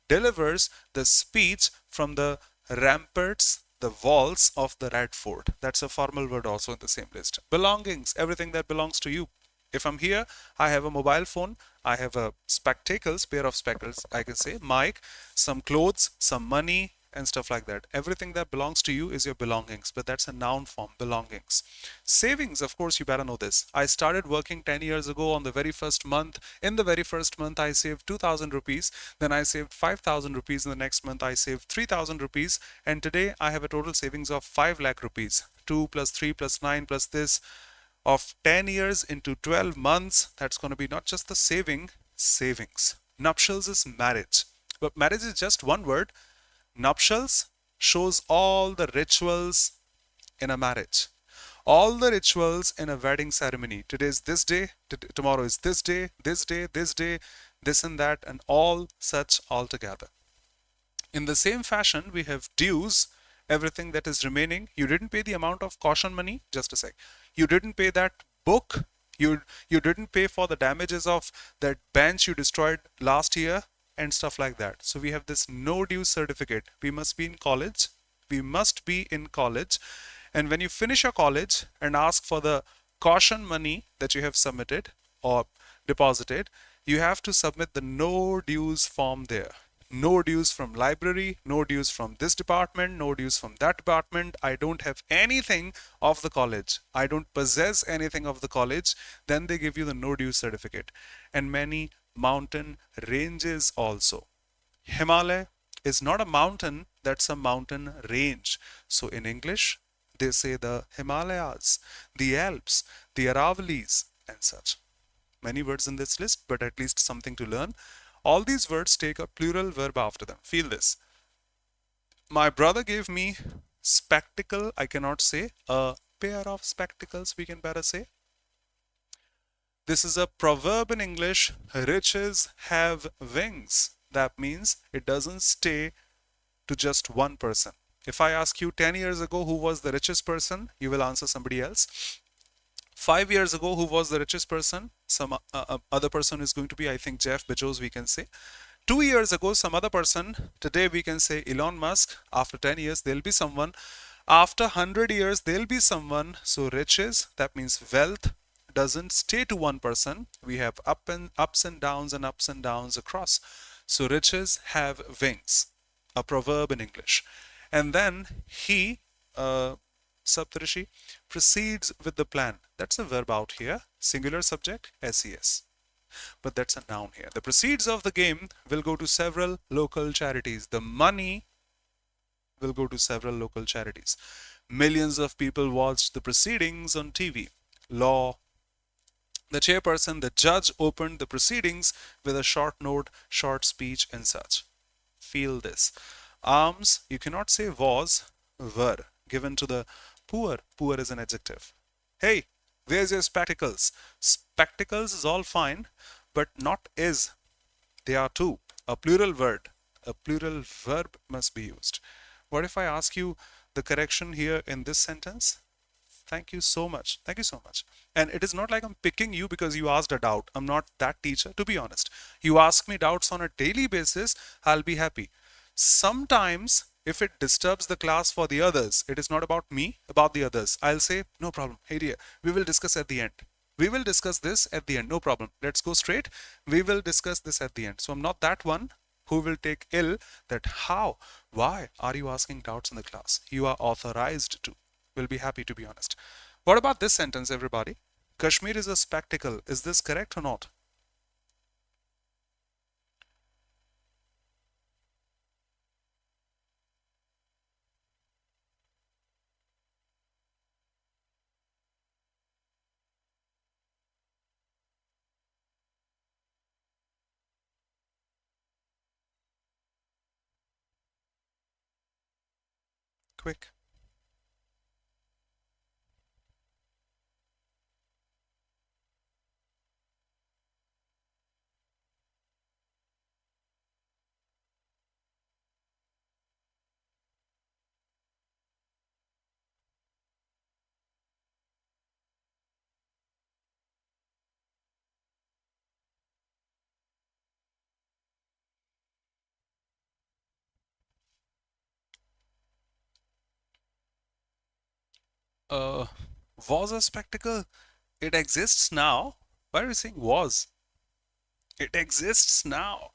delivers the speech from the ramparts, the walls of the Red Fort. That's a formal word also in the same list. Belongings, everything that belongs to you. If I'm here, I have a mobile phone, I have a spectacles, pair of spectacles, I can say, mic, some clothes, some money, and stuff like that. Everything that belongs to you is your belongings, but that's a noun form, belongings. Savings, of course, you better know this. I started working 10 years ago on the very first month. In the very first month, I saved 2,000 rupees. Then I saved 5,000 rupees. In the next month, I saved 3,000 rupees. And today, I have a total savings of 5 lakh rupees. 2 plus 3 plus 9 plus this. Of 10 years into 12 months, that's going to be not just the savings. Nuptials is marriage. But marriage is just one word. Nuptials shows all the rituals in a marriage, all the rituals in a wedding ceremony. Today is this day, tomorrow is this day, this and that, and all such all together. In the same fashion, we have dues, everything that is remaining. You didn't pay the amount of caution money, just a sec. You didn't pay that book. You didn't pay for the damages of that bench you destroyed last year, and stuff like that. So we have this no dues certificate. We must be in college. And when you finish your college and ask for the caution money that you have submitted or deposited, you have to submit the no dues form there. No dues from library, no dues from this department, no dues from that department. I don't have anything of the college. I don't possess anything of the college. Then they give you the no dues certificate. And many mountain ranges also. Himalaya is not a mountain, that's a mountain range. So in English, they say the Himalayas, the Alps, the Aravallis, and such. Many words in this list, but at least something to learn. All these words take a plural verb after them. Feel this. My brother gave me spectacle, I cannot say, a pair of spectacles, we can better say. This is a proverb in English, riches have wings. That means it doesn't stay to just one person. If I ask you 10 years ago who was the richest person, you will answer somebody else. 5 years ago, who was the richest person? Some other person is going to be, I think, Jeff Bezos, we can say. 2 years ago, some other person. Today, we can say Elon Musk. After 10 years, there'll be someone. After 100 years, there'll be someone. So riches, that means wealth, doesn't stay to one person. We have ups and downs across. So riches have wings, a proverb in English. And then he, Saptarishi, proceeds with the plan. That's a verb out here. Singular subject, SES. But that's a noun here. The proceeds of the game will go to several local charities. The money will go to several local charities. Millions of people watched the proceedings on TV. Law. The chairperson, the judge, opened the proceedings with a short note, short speech, and such. Feel this. Alms, you cannot say was, were, given to the poor. Poor is an adjective. Hey, where's your spectacles? Spectacles is all fine, but not is. They are two. A plural word. A plural verb must be used. What if I ask you the correction here in this sentence? Thank you so much. Thank you so much. And it is not like I'm picking you because you asked a doubt. I'm not that teacher, to be honest. You ask me doubts on a daily basis, I'll be happy. Sometimes if it disturbs the class for the others, it is not about me, about the others. I'll say, no problem. Hey dear, we will discuss at the end. We will discuss this at the end. No problem. Let's go straight. We will discuss this at the end. So I'm not that one who will take ill that how, why are you asking doubts in the class? You are authorized to. We'll be happy to be honest. What about this sentence, everybody? Kashmir is a spectacle. Is this correct or not? Quick. Uh, was a spectacle. It exists now. Why are you saying was? It exists now.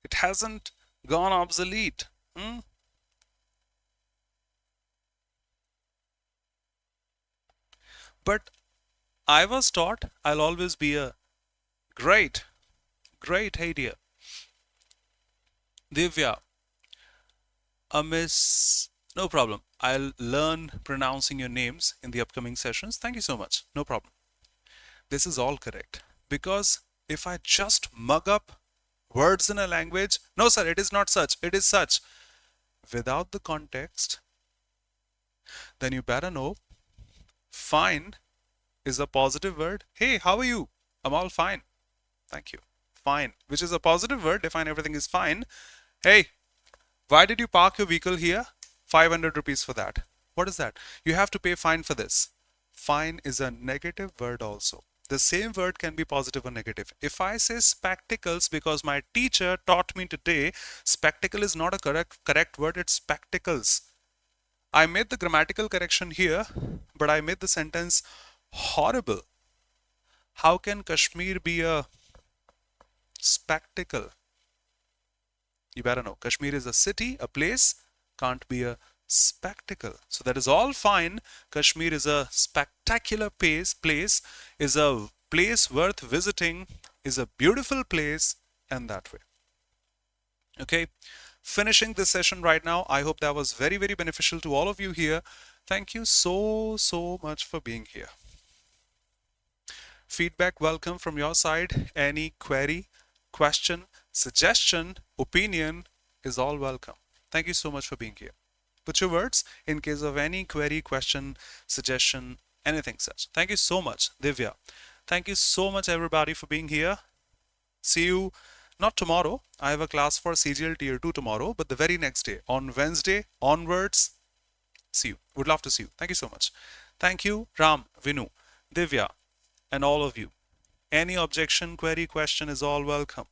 It hasn't gone obsolete. Hmm? But I was taught I'll always be a great, great idea. Divya, a miss. No problem. I'll learn pronouncing your names in the upcoming sessions. Thank you so much. No problem. This is all correct. Because if I just mug up words in a language, no, sir, it is not such, it is such, without the context, then you better know fine is a positive word. Hey, how are you? I'm all fine. Thank you. Fine, which is a positive word. Define everything is fine. Hey, why did you park your vehicle here? 500 rupees for that. What is that? You have to pay fine for this. Fine is a negative word also. The same word can be positive or negative. If I say spectacles because my teacher taught me today, spectacle is not a correct word, it's spectacles. I made the grammatical correction here, but I made the sentence horrible. How can Kashmir be a spectacle? You better know. Kashmir is a city, a place, can't be a spectacle. So that is all fine. Kashmir is a spectacular place, is a place worth visiting, is a beautiful place, and that way. Okay, finishing this session right now. I hope that was very, very beneficial to all of you here. Thank you so much for being here. Feedback welcome from your side. Any query, question, suggestion, opinion is all welcome. Thank you so much for being here. Put your words in case of any query, question, suggestion, anything such. Thank you so much, Divya. Thank you so much, everybody, for being here. See you not tomorrow. I have a class for CGL Tier 2 tomorrow, but the very next day, on Wednesday onwards, see you. Would love to see you. Thank you so much. Thank you, Ram, Vinu, Divya, and all of you. Any objection, query, question is all welcome.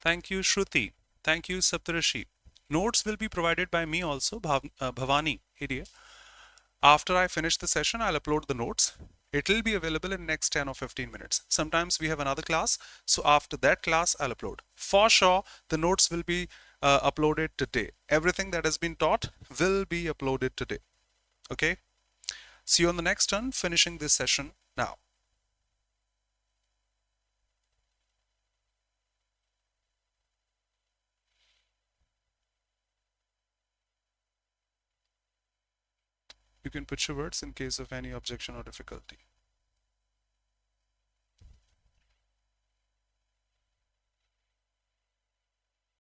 Thank you, Shruti. Thank you, Saptarishi. Notes will be provided by me also, Bhavani. Hey dear. After I finish the session, I'll upload the notes. It will be available in next 10 or 15 minutes. Sometimes we have another class, so after that class, I'll upload. For sure, the notes will be uploaded today. Everything that has been taught will be uploaded today. Okay? See you on the next turn, finishing this session now. You can put your words in case of any objection or difficulty.